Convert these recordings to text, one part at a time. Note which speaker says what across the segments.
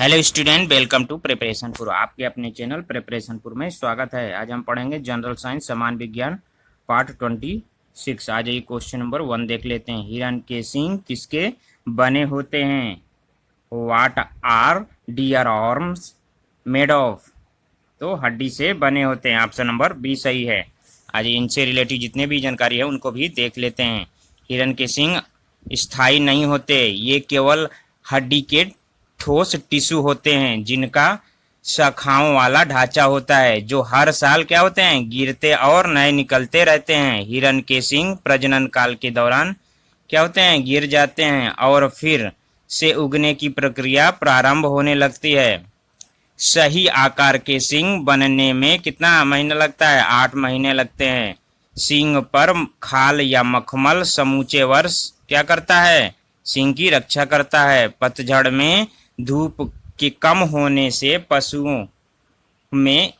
Speaker 1: Hello student, welcome to प्रिपरेशनपुर। आपके अपने चैनल प्रिपरेशनपुर में स्वागत है। आज हम पढ़ेंगे जनरल साइंस समान विज्ञान पार्ट 26। आज ये क्वेश्चन नंबर 1 देख लेते हैं। हिरन के सींग किसके बने होते हैं? What are dear arms made of? तो हड्डी से बने होते हैं। ऑप्शन नंबर बी सही है। आज इनसे रिलेटेड जितने भी जानकारी है उनको भी देख लेते हैं। हिरन के सींग स्थायी नहीं होते, ये केवल हड्डी के ठोस टिश्यू होते हैं जिनका शाखाओं वाला ढांचा होता है, जो हर साल क्या होते हैं, गिरते और नए निकलते रहते हैं। हिरन के सींग प्रजनन काल के दौरान क्या होते हैं, गिर जाते हैं और फिर से उगने की प्रक्रिया प्रारंभ होने लगती है। सही आकार के सींग बनने में कितना महीना लगता है? 8 महीने लगते हैं। सींग पर खाल या मखमल समूचे वर्ष क्या करता है? सींग की रक्षा करता है। पतझड़ में धूप के कम होने से पशुओं में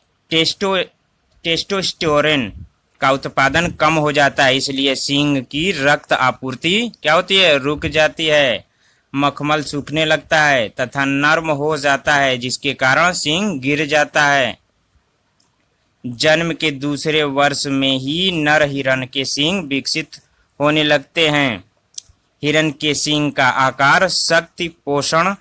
Speaker 1: टेस्टोस्टेरोन का उत्पादन कम हो जाता है, इसलिए सींग की रक्त आपूर्ति क्या होती है, रुक जाती है। मखमल सूखने लगता है तथा नर्म हो जाता है, जिसके कारण सींग गिर जाता है। जन्म के दूसरे वर्ष में ही नर हिरन के सींग विकसित होने लगते हैं। हिरन के सींग का आकार शक्ति, पोषण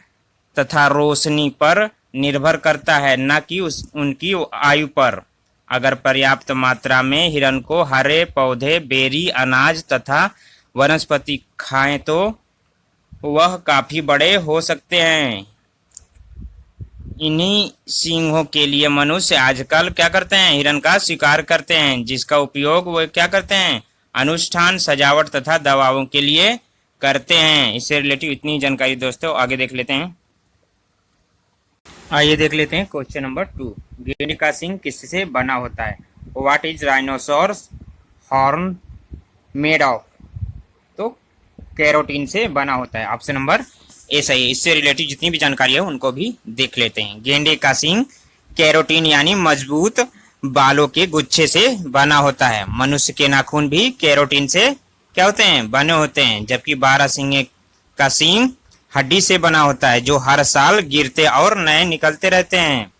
Speaker 1: तथा रोशनी पर निर्भर करता है, न कि उनकी आयु पर। अगर पर्याप्त मात्रा में हिरन को हरे पौधे, बेरी, अनाज तथा वनस्पति खाएं तो वह काफी बड़े हो सकते हैं। इन्हीं सींगों के लिए मनुष्य आजकल क्या करते हैं, हिरन का शिकार करते हैं, जिसका उपयोग वो क्या करते हैं, अनुष्ठान, सजावट तथा दवाओं के लिए करते हैं। इससे रिलेटिव इतनी जानकारी दोस्तों आगे देख लेते हैं। आइए देख लेते हैं क्वेश्चन नंबर 2। गेंडे का सींग किससे बना होता है? What is rhinoceros horn made of? तो कैरोटीन से बना होता है। ऑप्शन नंबर ए सही है। इससे रिलेटेड जितनी भी जानकारी है उनको भी देख लेते हैं। गेंडे का सींग कैरोटीन यानी मजबूत बालों के गुच्छे से बना होता है। मनुष्य के नाखून भी कैरोटीन से क्या होते हैं, बने होते हैं, जबकि 12 सींगे का सींग हड्डी से बना होता है, जो हर साल गिरते और नए निकलते रहते हैं।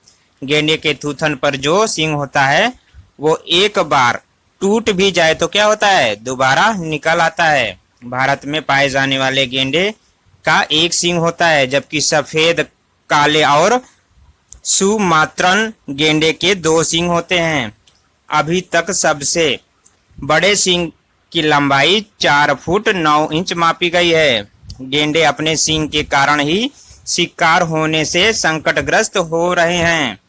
Speaker 1: गेंडे के थूथन पर जो सींग होता है वो एक बार टूट भी जाए तो क्या होता है, दोबारा निकल आता है। भारत में पाए जाने वाले गेंडे का एक सींग होता है, जबकि सफेद, काले और सुमात्रन गेंडे के 2 सींग होते हैं। अभी तक सबसे बड़े सींग की लंबाई 4 फुट 9 इंच मापी गई है। गेंडे अपने सींग के कारण ही शिकार होने से संकटग्रस्त हो रहे हैं।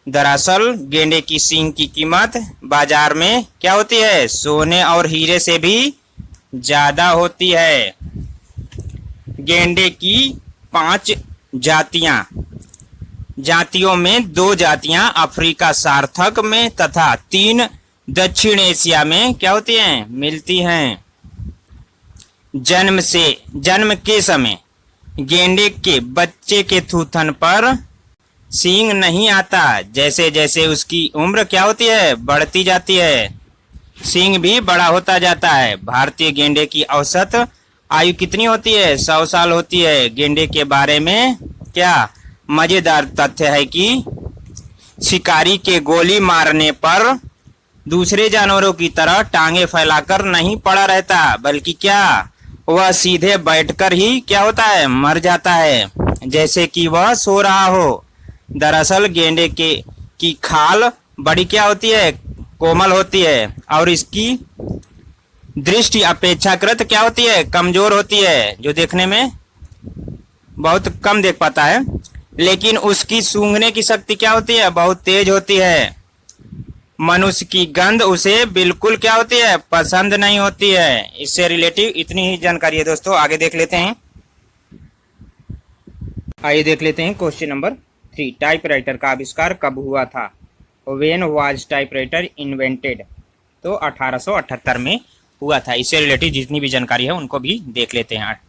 Speaker 1: दरअसल गेंडे की सींग की कीमत बाजार में क्या होती है, सोने और हीरे से भी ज्यादा होती है। गेंडे की 5 जातियों में 2 जातियां अफ्रीका सार्थक में तथा 3 दक्षिण एशिया में क्या होती हैं, मिलती हैं। जन्म के समय गेंडे के बच्चे के थूथन पर सींग नहीं आता। जैसे जैसे उसकी उम्र क्या होती है, बढ़ती जाती है, सींग भी बड़ा होता जाता है। भारतीय गेंडे की औसत आयु कितनी होती है, 100 साल होती है। गेंडे के बारे में क्या मजेदार तथ्य है कि शिकारी के गोली मारने पर दूसरे जानवरों की तरह टांगे फैलाकर नहीं पड़ा रहता, बल्कि क्या वह सीधे बैठकर ही क्या होता है, मर जाता है, जैसे कि वह सो रहा हो। दरअसल गेंडे की खाल बड़ी क्या होती है, कोमल होती है और इसकी दृष्टि अपेक्षाकृत क्या होती है, कमजोर होती है, जो देखने में बहुत कम देख पाता है। लेकिन उसकी सूंघने की शक्ति क्या होती है, बहुत तेज होती है। मनुष्य की गंध उसे बिल्कुल क्या होती है, पसंद नहीं होती है। इससे रिलेटिव इतनी ही जानकारी है दोस्तों, आगे देख लेते हैं। आइए देख लेते हैं क्वेश्चन नंबर 3। टाइपराइटर का आविष्कार कब हुआ था? When was typewriter invented? तो 1878 में हुआ था। इससे रिलेटिव जितनी भी जानकारी है उनको भी देख लेते हैं।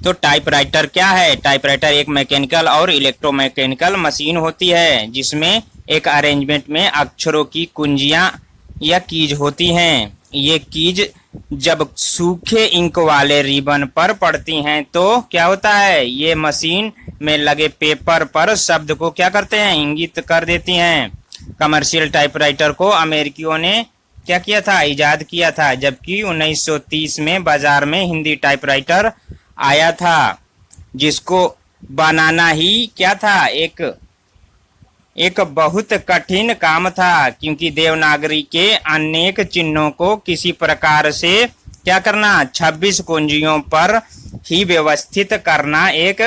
Speaker 1: तो टाइपराइटर क्या है? टाइपराइटर एक मैकेनिकल और इलेक्ट्रोमैकेनिकल मशीन होती है, जिसमें एक अरेंजमेंट में अक्षरों की कुंजियां या कीज होती हैं। ये कीज जब सूखे इंक वाले रिबन पर पड़ती हैं तो क्या होता है, ये मशीन में लगे पेपर पर शब्द को क्या करते हैं, इंगित कर देती हैं। कमर्शियल टाइपराइटर को अमेरिकियों ने क्या किया था, इजाद किया था, जबकि 1930 में बाजार में हिंदी टाइपराइटर आया था, जिसको बनाना ही क्या था, एक बहुत कठिन काम था, क्योंकि देवनागरी के अनेक चिन्हों को किसी प्रकार से क्या करना, 26 कुंजियों पर ही व्यवस्थित करना एक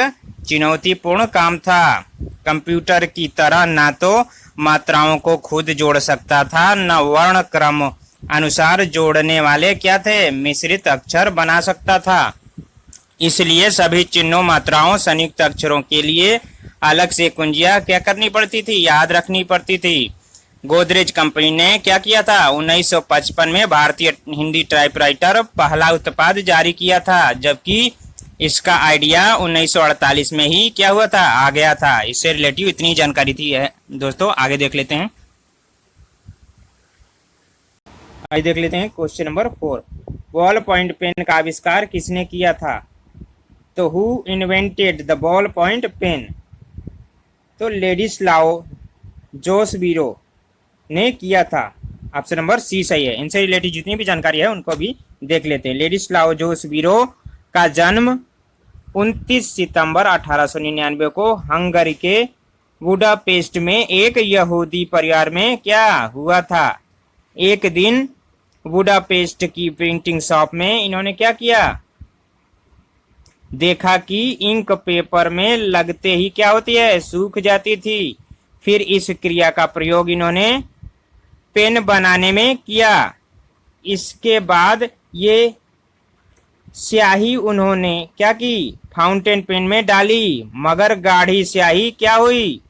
Speaker 1: चुनौतीपूर्ण काम था। कंप्यूटर की तरह न तो मात्राओं को खुद जोड़ सकता था, न वर्ण क्रम अनुसार जोड़ने वाले क्या थे, मिश्रित अक्षर बना सकता था। इसलिए सभी चिन्हों, मात्राओं, संयुक्त अक्षरों के लिए अलग से कुंजियां क्या करनी पड़ती थी, याद रखनी पड़ती थी। गोदरेज कंपनी ने क्या किया था, 1955 में भारतीय हिंदी टाइपराइटर पहला उत्पाद जारी किया था, जबकि इसका आइडिया 1948 में ही क्या हुआ था, आ गया था। इससे रिलेटिव इतनी जानकारी थी है दोस्तों। आगे देख लेते हैं, आगे देख लेते हैं question number 4। Ball point pen का आविष्कार किसने किया था, तो who invented the ball point pen, तो लेडिस्लाओ जोसबीरो ने किया था। ऑप्शन नंबर सी सही है। इनसे रिलेटेड जितनी भी जानकारी है उनको भी देख लेते हैं। लेडिस्लाओ जोसबीरो का जन्म 29 सितंबर 1899 को हंगरी के बुडापेस्ट में एक यहूदी परिवार में क्या हुआ था। एक दिन बुडापेस्ट की प्रिंटिंग शॉप में इन्होंने क्या किया, देखा कि इंक पेपर में लगते ही क्या होती है, सूख जाती थी। फिर इस क्रिया का प्रयोग इन्होंने पेन बनाने में किया। इसके बाद ये स्याही उन्होंने क्या की, फाउंटेन पेन में डाली, मगर गाढ़ी स्याही क्या हुई,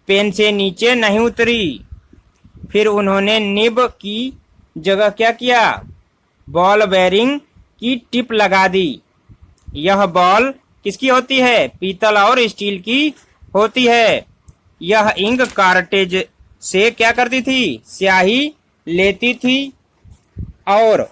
Speaker 1: पेन से नीचे नहीं उतरी। फिर उन्होंने निब की जगह क्या किया, बॉल बेयरिंग की टिप लगा दी। यह बॉल किसकी होती है, पीतल और स्टील की होती है। यह इंक कार्टेज से क्या करती थी, स्याही लेती थी और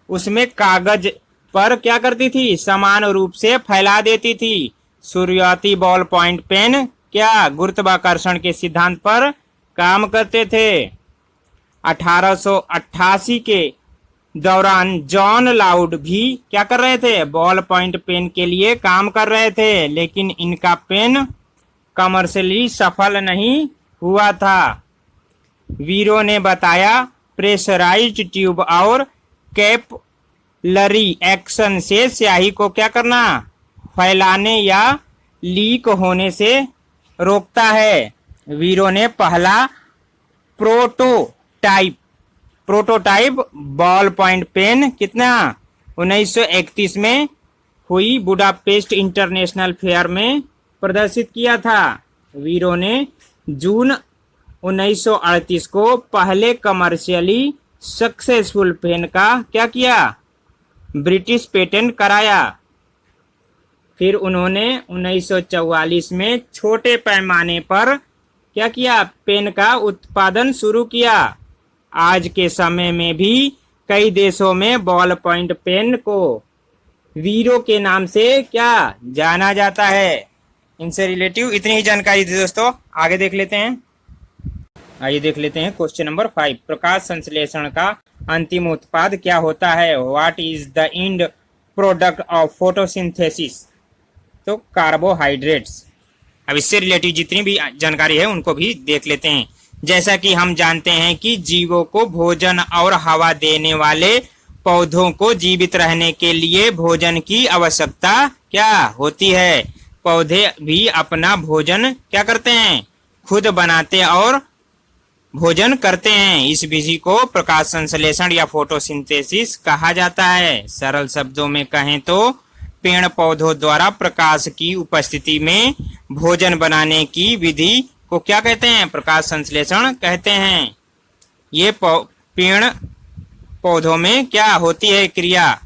Speaker 1: उसमें कागज पर क्या करती थी, समान रूप से फैला देती थी। शुरुआती बॉल पॉइंट पेन क्या गुरुत्वाकर्षण के सिद्धांत पर काम करते थे। 1888 के दौरान जॉन लाउड भी क्या कर रहे थे, बॉल पॉइंट पेन के लिए काम कर रहे थे, लेकिन इनका पेन कमर्शियली सफल नहीं हुआ था। वीरो ने बताया प्रेशराइज्ड ट्यूब और कैपलरी एक्शन से स्याही को क्या करना, फैलाने या लीक होने से रोकता है। वीरो ने पहला प्रोटोटाइप बॉल पॉइंट पेन कितना 1931 में हुई बुडापेस्ट इंटरनेशनल फेयर में प्रदर्शित किया था। वीरो ने जून 1938 को पहले कमर्शियली सक्सेसफुल पेन का क्या किया, ब्रिटिश पेटेंट कराया। फिर उन्होंने 1944 में छोटे पैमाने पर क्या किया, पेन का उत्पादन शुरू किया। आज के समय में भी कई देशों में बॉल पॉइंट पेन को वीरो के नाम से क्या जाना जाता है। इनसे रिलेटिव इतनी ही जानकारी थी दोस्तों। आगे देख लेते हैं, आइए देख लेते हैं क्वेश्चन नंबर 5। प्रकाश संश्लेषण का अंतिम उत्पाद क्या होता है, what is the end product of photosynthesis, तो कार्बोहाइड्रेट्स। अब इससे रिलेटिव जितनी भी जानकारी है उनको भी देख लेते हैं। जैसा कि हम जानते हैं कि जीवों को भोजन और हवा देने वाले पौधों को जीवित रहने के लिए भोजन की आवश्यकता क्या होती है। पौधे भी अपना भोजन क्या करते हैं, खुद बनाते और भोजन करते हैं। इस विधि को प्रकाश संश्लेषण या फोटोसिंथेसिस कहा जाता है। सरल शब्दों में कहें तो पेड़ पौधों द्वारा प्रकाश की उपस्थिति में भोजन बनाने की विधि को क्या कहते हैं, प्रकाश संश्लेषण कहते हैं। ये पेड़ पौधों में क्या होती है क्रिया,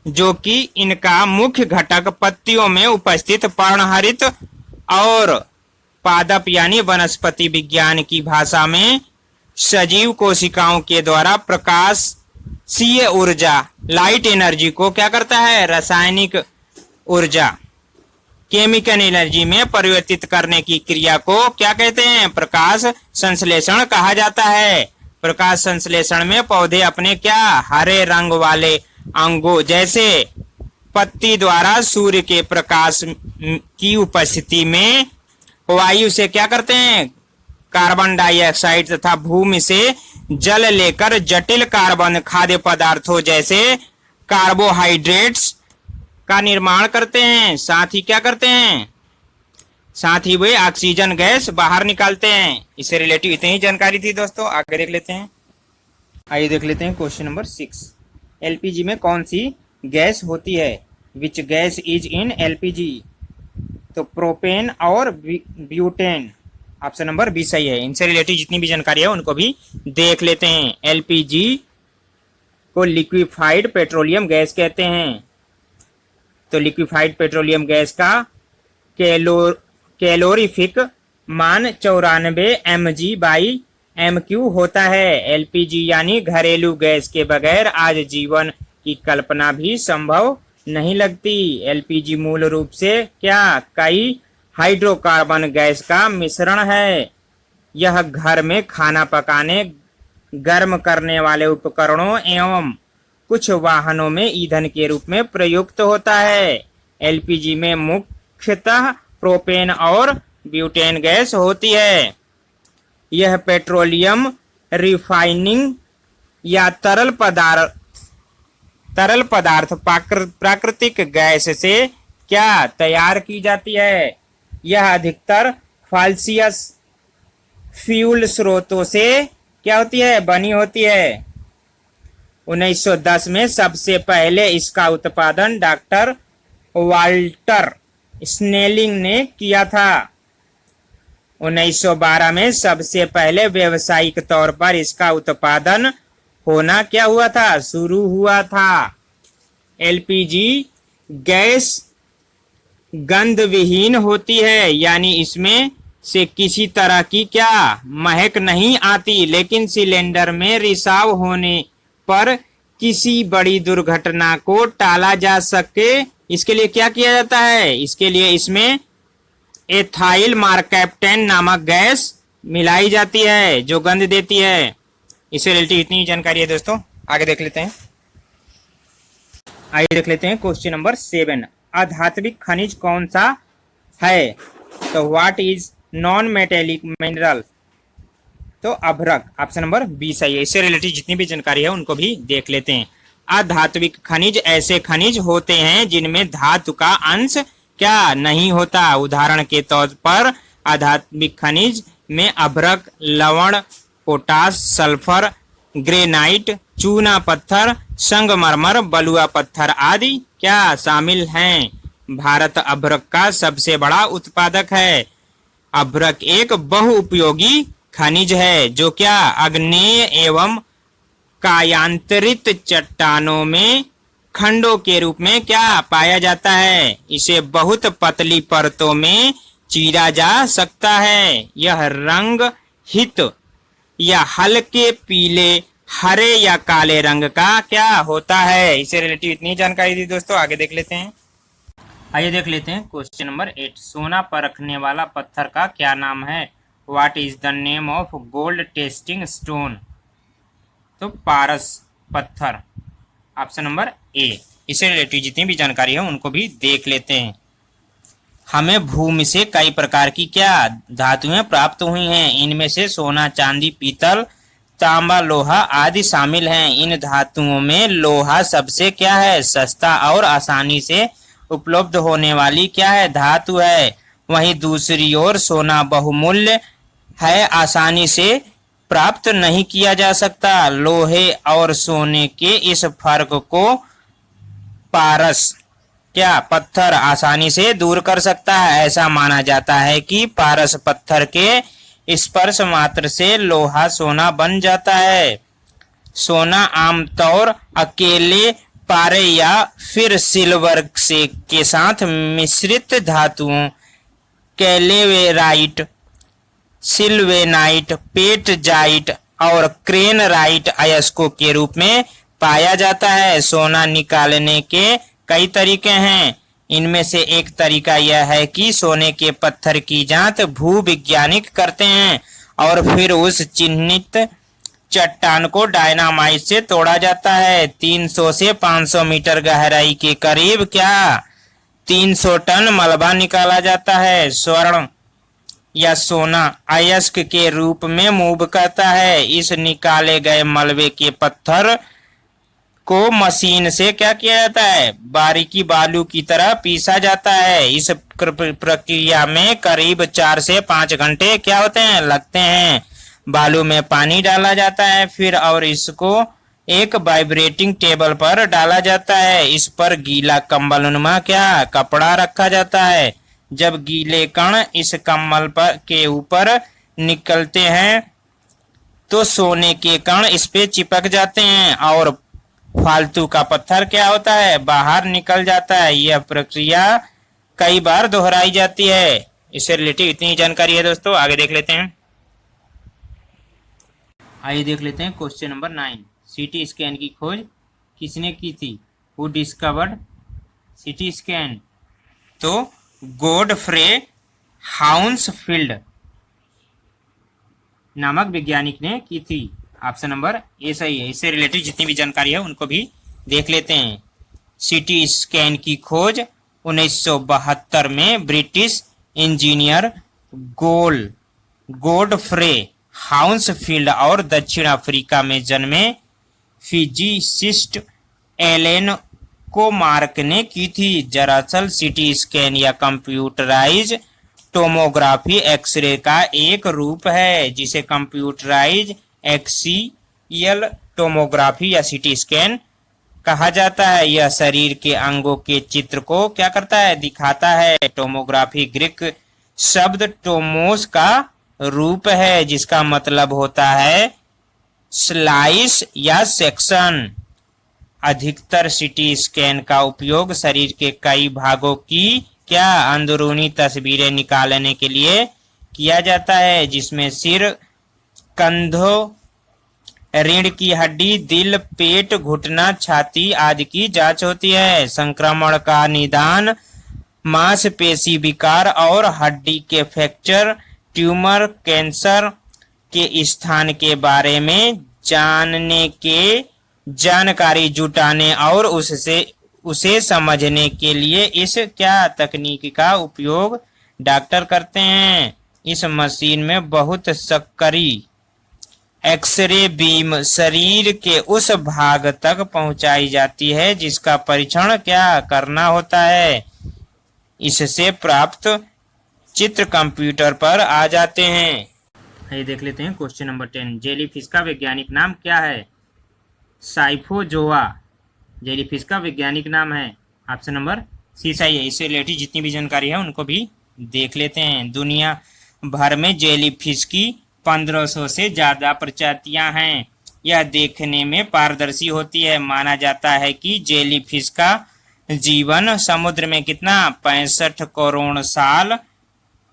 Speaker 1: जो कि इनका मुख्य घटक पत्तियों में उपस्थित पर्णहरित और पादप यानी वनस्पति विज्ञान की भाषा में सजीव कोशिकाओं के द्वारा प्रकाश शीय ऊर्जा लाइट एनर्जी को क्या करता है, रासायनिक ऊर्जा केमिकल एनर्जी में परिवर्तित करने की क्रिया को क्या कहते हैं, प्रकाश संश्लेषण कहा जाता है। प्रकाश संश्लेषण में पौधे अपने क्या हरे रंग वाले अंगों जैसे पत्ती द्वारा सूर्य के प्रकाश की उपस्थिति में वायु से क्या करते हैं, कार्बन डाइऑक्साइड तथा भूमि से जल लेकर जटिल कार्बन खाद्य पदार्थों जैसे कार्बोहाइड्रेट्स का निर्माण करते हैं। साथ ही क्या करते हैं, साथ ही वे ऑक्सीजन गैस बाहर निकालते हैं। इससे रिलेटिव इतनी ही जानकारी थी दोस्तों। आगे देख लेते हैं, आइए देख लेते हैं क्वेश्चन नंबर 6। एलपीजी में कौन सी गैस होती है, which gas is in LPG. तो प्रोपेन और ब्यूटेन, ऑप्शन नंबर बी सही है। इनसे रिलेटिव जितनी भी जानकारी है उनको भी देख लेते हैं। एलपीजी को लिक्विफाइड पेट्रोलियम गैस कहते हैं। तो लिक्विफाइड पेट्रोलियम गैस का कैलोरीफिक मान 94 mg/mq होता है। एलपीजी यानी घरेलू गैस के बगैर आज जीवन की कल्पना भी संभव नहीं लगती। एलपीजी मूल रूप से क्या कई हाइड्रोकार्बन गैस का मिश्रण है। यह घर में खाना पकाने, गर्म करने वाले उपकरणों एवं कुछ वाहनों में ईंधन के रूप में प्रयुक्त होता है। एलपीजी में मुख्यतः प्रोपेन और ब्यूटेन गैस होती है। यह पेट्रोलियम रिफाइनिंग या तरल पदार्थ प्राकृतिक गैस से क्या तैयार की जाती है। यह अधिकतर फॉसिलियस फ्यूल स्रोतों से क्या होती है, बनी होती है। 1910 में सबसे पहले इसका उत्पादन डॉक्टर वाल्टर स्नेलिंग ने किया था। 1912 में सबसे पहले व्यावसायिक तौर पर इसका उत्पादन होना क्या हुआ था, शुरू हुआ था। एलपीजी गैस गंध विहीन होती है, यानी इसमें से किसी तरह की क्या महक नहीं आती, लेकिन सिलेंडर में रिसाव होने पर किसी बड़ी दुर्घटना को टाला जा सके इसके लिए क्या किया जाता है, इसके लिए इसमें एथाइल मार्कैप्टेन नामक गैस मिलाई जाती है जो गंध देती है। इससे रिलेटेड इतनी जानकारी है दोस्तों। आगे देख लेते हैं, आइए देख लेते हैं क्वेश्चन नंबर 7। अधात्विक खनिज कौन सा है। तो what is non metallic mineral. तो अभ्रक, ऑप्शन नंबर बी सही है। इससे रिलेटेड जितनी भी जानकारी है उनको भी देख लेते हैं। अधात्विक खनिज ऐसे खनिज होते हैं जिनमें धातु का अंश क्या नहीं होता। उदाहरण के तौर पर अधात्विक खनिज में अभ्रक, लवण, पोटास, सल्फर, ग्रेनाइट, चूना पत्थर, संगमरमर, बलुआ पत्थर आदि क्या शामिल हैं। भारत अभ्रक का सबसे बड़ा उत्पादक है। अभ्रक एक बहुउपयोगी खनिज है जो क्या आग्नेय एवं कायांतरित चट्टानों में खंडों के रूप में क्या पाया जाता है। इसे बहुत पतली परतों में चीरा जा सकता है। यह रंग हित या हल्के पीले, हरे या काले रंग का क्या होता है। इससे रिलेटिव इतनी जानकारी थी दोस्तों। आगे देख लेते हैं, आइए देख लेते हैं क्वेश्चन नंबर 8। सोना परखने वाला पत्थर का क्या नाम है। What is the name of gold testing stone. तो पारस पत्थर, ऑप्शन नंबर ए। इससे रिलेटिव जितनी भी जानकारी है उनको भी देख लेते हैं। हमें भूमि से कई प्रकार की क्या धातुएं प्राप्त हुई हैं। इनमें से सोना, चांदी, पीतल, तांबा, लोहा आदि शामिल हैं। इन धातुओं में लोहा सबसे क्या है, सस्ता और आसानी से उपलब्ध होने वाली क्या है, धातु है। वहीं दूसरी ओर सोना बहुमूल्य है, आसानी से प्राप्त नहीं किया जा सकता। लोहे और सोने के इस फर्क को पारस क्या पत्थर आसानी से दूर कर सकता है। ऐसा माना जाता है कि पारस पत्थर के स्पर्श मात्र से लोहा सोना बन जाता है। सोना आमतौर अकेले पारे या फिर सिल्वर से के साथ मिश्रित धातुओं कैलेवेराइट, सिल्वेनाइट, पेटजाइट और क्रेनराइट अयस्कों के रूप में पाया जाता है। सोना निकालने के कई तरीके हैं। इनमें से एक तरीका यह है कि सोने के पत्थर की जांच भूविज्ञानिक करते हैं और फिर उस चिन्हित चट्टान को डायनामाइट से तोड़ा जाता है। 300 से 500 मीटर गहराई के करीब क्या 300 टन मलबा निकाला जाता है। स्वर्ण या सोना अयस्क के रूप में मूव करता है। इस निकाले गए मलबे के पत्थर को मशीन से क्या किया जाता है, बारीकी बालू की तरह पीसा जाता है। इस प्रक्रिया में करीब 4 से 5 घंटे क्या होते हैं, लगते हैं। बालू में पानी डाला जाता है फिर और इसको एक वाइब्रेटिंग टेबल पर डाला जाता है। इस पर गीला कंबलनुमा क्या कपड़ा रखा जाता है। जब गीले कण इस कंबल पर के ऊपर निकलते हैं तो सोने के कण इस पे चिपक जाते हैं और फालतू का पत्थर क्या होता है, बाहर निकल जाता है। यह प्रक्रिया कई बार दोहराई जाती है। इससे रिलेटेड इतनी जानकारी है दोस्तों। आगे देख लेते हैं। आइए देख लेते हैं क्वेश्चन नंबर 9। सीटी स्कैन की खोज किसने की थी? Who discovered CT scan? तो गॉडफ्रे हाउंसफील्ड नामक वैज्ञानिक ने की थी। ऑप्शन नंबर ए सही है। इससे रिलेटेड जितनी भी जानकारी है उनको भी देख लेते हैं। सीटी स्कैन की खोज 1972 में ब्रिटिश इंजीनियर गॉडफ्रे हाउंसफील्ड और दक्षिण अफ्रीका में जन्मे फिजिसिस्ट एलेन कोमार्क ने की थी। दरअसल सीटी स्कैन या कंप्यूटराइज टोमोग्राफी एक्सरे का एक रूप है जिसे कंप्यूटराइज एक्सियल टोमोग्राफी या सीटी स्कैन कहा जाता है। यह शरीर के अंगों के चित्र को क्या करता है, दिखाता है। टोमोग्राफी ग्रीक शब्द टोमोस का रूप है जिसका मतलब होता है स्लाइस या सेक्शन। अधिकतर सीटी स्कैन का उपयोग शरीर के कई भागों की क्या अंदरूनी तस्वीरें निकालने के लिए किया जाता है जिसमें सिर, कंधों, रीढ़ की हड्डी, दिल, पेट, घुटना, छाती आदि की जांच होती है। संक्रमण का निदान, मांसपेशी विकार और हड्डी के फ्रैक्चर, ट्यूमर, कैंसर के स्थान के बारे में जानने के जानकारी जुटाने और उसे समझने के लिए इस क्या तकनीक का उपयोग डॉक्टर करते हैं। इस मशीन में बहुत सक्रिय एक्सरे बीम शरीर के उस भाग तक पहुंचाई जाती है जिसका परीक्षण क्या करना होता है। इससे प्राप्त चित्र कंप्यूटर पर आ जाते हैं। ये देख लेते हैं क्वेश्चन नंबर 10। जेलीफिश का वैज्ञानिक नाम क्या है? साइफोजोआ जेलीफिश का वैज्ञानिक नाम है। ऑप्शन नंबर सी सही है। इससे रिलेटेड जितनी भी जानकारी है उनको भी देख लेते हैं। दुनिया भर में जेलीफिश की 1500 से ज्यादा प्रजातियां हैं। यह देखने में पारदर्शी होती है। माना जाता है कि जेलीफिश का जीवन समुद्र में कितना 65 करोड़ साल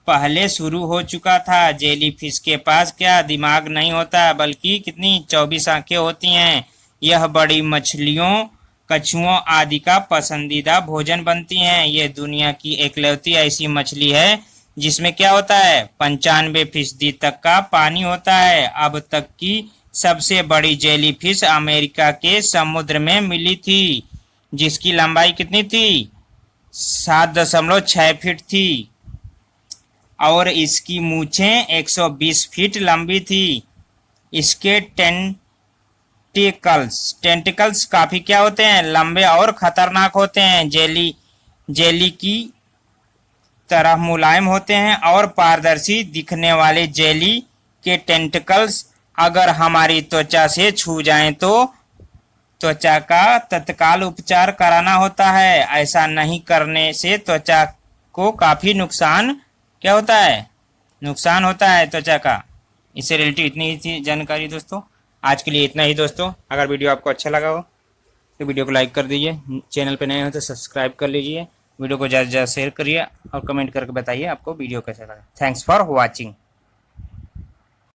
Speaker 1: पहले शुरू हो चुका था। जेलीफिश के पास क्या दिमाग नहीं होता बल्कि कितनी 24 आंखें होती हैं। यह बड़ी मछलियों, कछुओं आदि का पसंदीदा भोजन बनती हैं। यह दुनिया की एकलौती ऐसी मछली है जिसमें क्या होता है 95% तक का पानी होता है। अब तक की सबसे बड़ी जेलीफिश अमेरिका के समुद्र में मिली थी जिसकी लंबाई कितनी थी 7.6 फीट थी और इसकी मूछें 120 फीट लंबी थी। इसके टेंटिकल्स काफी क्या होते हैं, लंबे और खतरनाक होते हैं। जेली की तरह मुलायम होते हैं और पारदर्शी दिखने वाले जेली के टेंटिकल्स अगर हमारी त्वचा से छू जाएं तो त्वचा का तत्काल उपचार कराना होता है। ऐसा नहीं करने से त्वचा को काफी नुकसान क्या होता है, नुकसान होता है त्वचा का। इससे रिलेटेड इतनी ही थी जानकारी दोस्तों। आज के लिए इतना ही दोस्तों। अगर वीडियो आपको अच्छा लगा हो तो वीडियो को लाइक कर दीजिए। चैनल पे नए हो तो सब्सक्राइब कर लीजिए। वीडियो को ज़्यादा से ज़्यादा शेयर करिए और कमेंट करके बताइए आपको वीडियो कैसा लगा। Thanks for watching.